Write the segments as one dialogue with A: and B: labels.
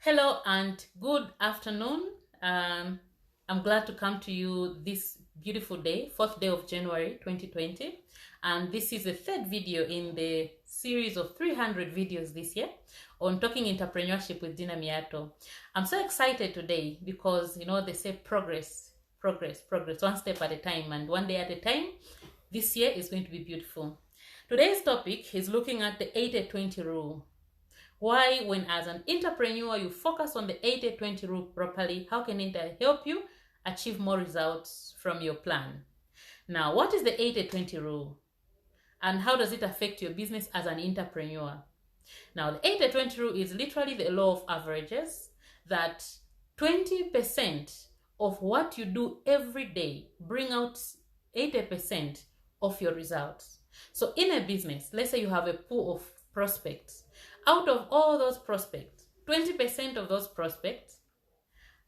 A: Hello and good afternoon. I'm glad to come to you this beautiful day, 4th day of January 2020. And this is the third video in the series of 300 videos this year on talking entrepreneurship with Dina Miato. I'm so excited today because, they say progress, one step at a time and one day at a time. This year is going to be beautiful. Today's topic is looking at the 80-20 rule. Why, when as an entrepreneur, you focus on the 80-20 rule properly, how can it help you achieve more results from your plan? Now, what is the 80-20 rule? And how does it affect your business as an entrepreneur? Now, the 80-20 rule is literally the law of averages, that 20% of what you do every day bring out 80% of your results. So in a business, let's say you have a pool of prospects. Out of all those prospects, 20% of those prospects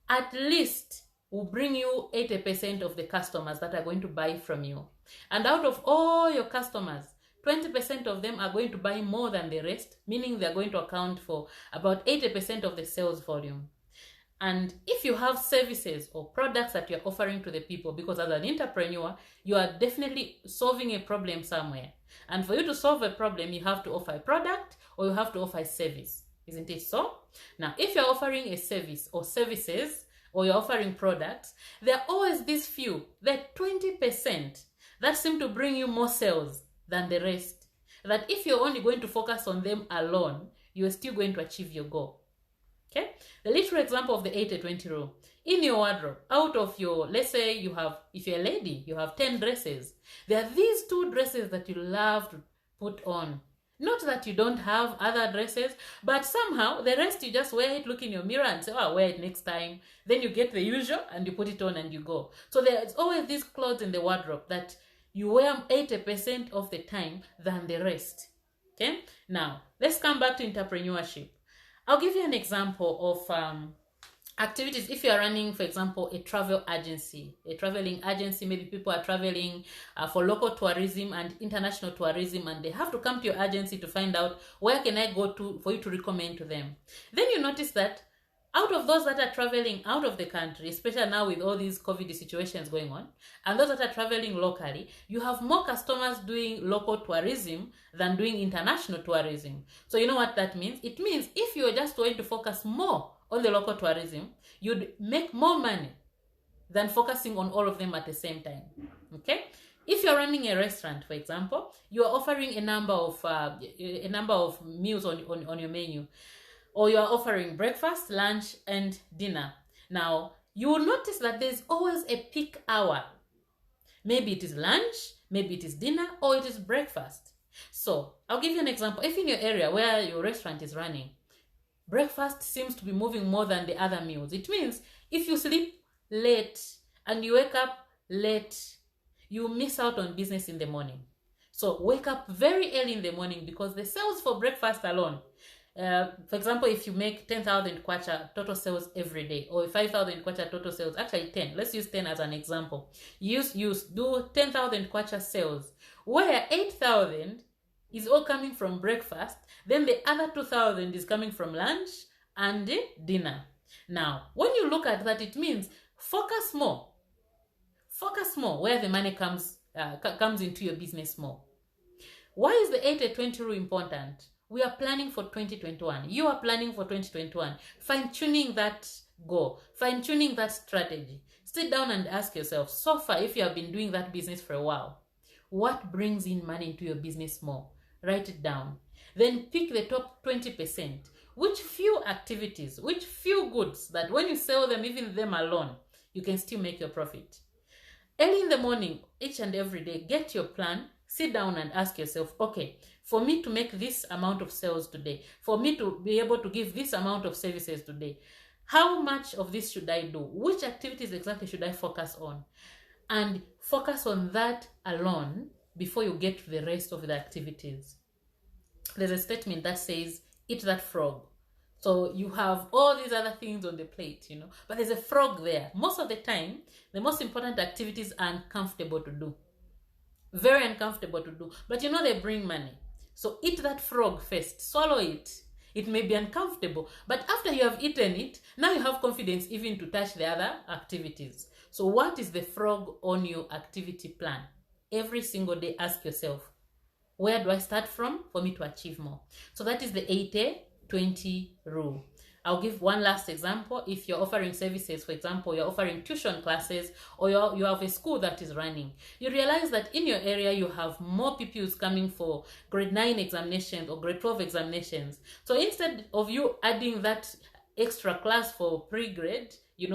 A: at least will bring you 80% of the customers that are going to buy from you. And out of all your customers, 20% of them are going to buy more than the rest, meaning they're going to account for about 80% of the sales volume. And if you have services or products that you're offering to the people, because as an entrepreneur, you are definitely solving a problem somewhere. And for you to solve a problem, you have to offer a product or you have to offer a service. Isn't it so? Now, if you're offering a service or services or you're offering products, there are always these few, that 20% that seem to bring you more sales than the rest. That if you're only going to focus on them alone, you're still going to achieve your goal. Okay, the literal example of the 80-20 rule. In your wardrobe, out of your, let's say you have, if you're a lady, you have 10 dresses. There are these 2 dresses that you love to put on. Not that you don't have other dresses, but somehow the rest you just wear it, look in your mirror and say, oh, I'll wear it next time. Then you get the usual and you put it on and you go. So there's always these clothes in the wardrobe that you wear 80% of the time than the rest. Okay, now let's come back to entrepreneurship. I'll give you an example of activities. If you are running, for example, a traveling agency, maybe people are traveling for local tourism and international tourism, and they have to come to your agency to find out where can I go to for you to recommend to them. Then you notice that out of those that are traveling out of the country, especially now with all these COVID situations going on, and those that are traveling locally, you have more customers doing local tourism than doing international tourism. So you know what that means? It means if you're just going to focus more on the local tourism, you'd make more money than focusing on all of them at the same time. Okay? If you're running a restaurant, for example, you are offering a number of meals on your menu, or you are offering breakfast, lunch, and dinner. Now, you will notice that there's always a peak hour. Maybe it is lunch, maybe it is dinner, or it is breakfast. So, I'll give you an example. If in your area where your restaurant is running, breakfast seems to be moving more than the other meals, it means if you sleep late and you wake up late, you miss out on business in the morning. So, wake up very early in the morning, because the sales for breakfast alone, for example, if you make 10,000 kwacha total sales every day, or 5,000 kwacha total sales, actually 10, let's use 10 as an example. You do 10,000 kwacha sales, where 8,000 is all coming from breakfast, then the other 2,000 is coming from lunch and dinner. Now, when you look at that, it means focus more where the money comes into your business more. Why is the 80-20 rule important? We are planning for 2021. You are planning for 2021. Fine-tuning that goal. Fine-tuning that strategy. Sit down and ask yourself, so far, if you have been doing that business for a while, what brings in money into your business more? Write it down. Then pick the top 20%. Which few activities, which few goods that when you sell them, even them alone, you can still make your profit. Early in the morning, each and every day, get your plan. Sit down and ask yourself, okay, for me to make this amount of sales today, for me to be able to give this amount of services today, how much of this should I do? Which activities exactly should I focus on? And focus on that alone before you get to the rest of the activities. There's a statement that says, eat that frog. So you have all these other things on the plate, but there's a frog there. Most of the time, the most important activities are uncomfortable to do. Very uncomfortable to do, but they bring money. So eat that frog first, swallow it. It may be uncomfortable, but after you have eaten it, now you have confidence even to touch the other activities. So what is the frog on your activity plan? Every single day, ask yourself, where do I start from for me to achieve more? So that is the 80-20 rule. I'll give one last example. If you're offering services, for example, you're offering tuition classes, or you have a school that is running, you realize that in your area you have more pupils coming for grade 9 examinations or grade 12 examinations. So instead of you adding that extra class for pre-grade,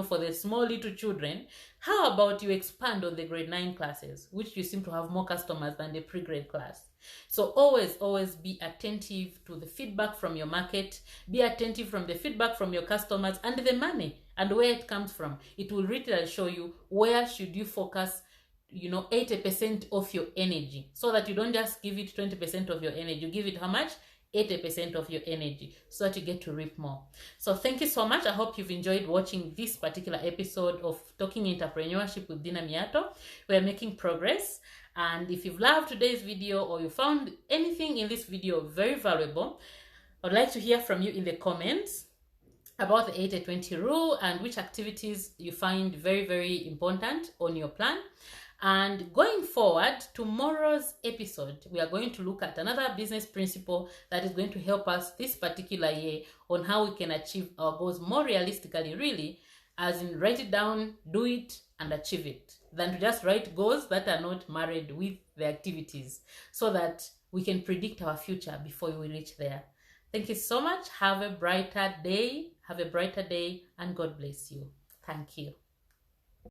A: for the small little children, how about you expand on the grade 9 classes, which you seem to have more customers than the pre-grade class? So always be attentive to the feedback from your market, be attentive from the feedback from your customers and the money and where it comes from. It will really show you where should you focus 80% of your energy, so that you don't just give it 20% of your energy. You give it how much? 80% of your energy, so that you get to reap more. So thank you so much. I hope you've enjoyed watching this particular episode of Talking Entrepreneurship with Dina Miato. We are making progress. And if you've loved today's video or you found anything in this video very valuable, I'd like to hear from you in the comments about the 80-20 rule and which activities you find very, very important on your plan. And going forward, tomorrow's episode, we are going to look at another business principle that is going to help us this particular year on how we can achieve our goals more realistically, really, as in write it down, do it, and achieve it, than to just write goals that are not married with the activities, so that we can predict our future before we reach there. Thank you so much. Have a brighter day, and God bless you. Thank you.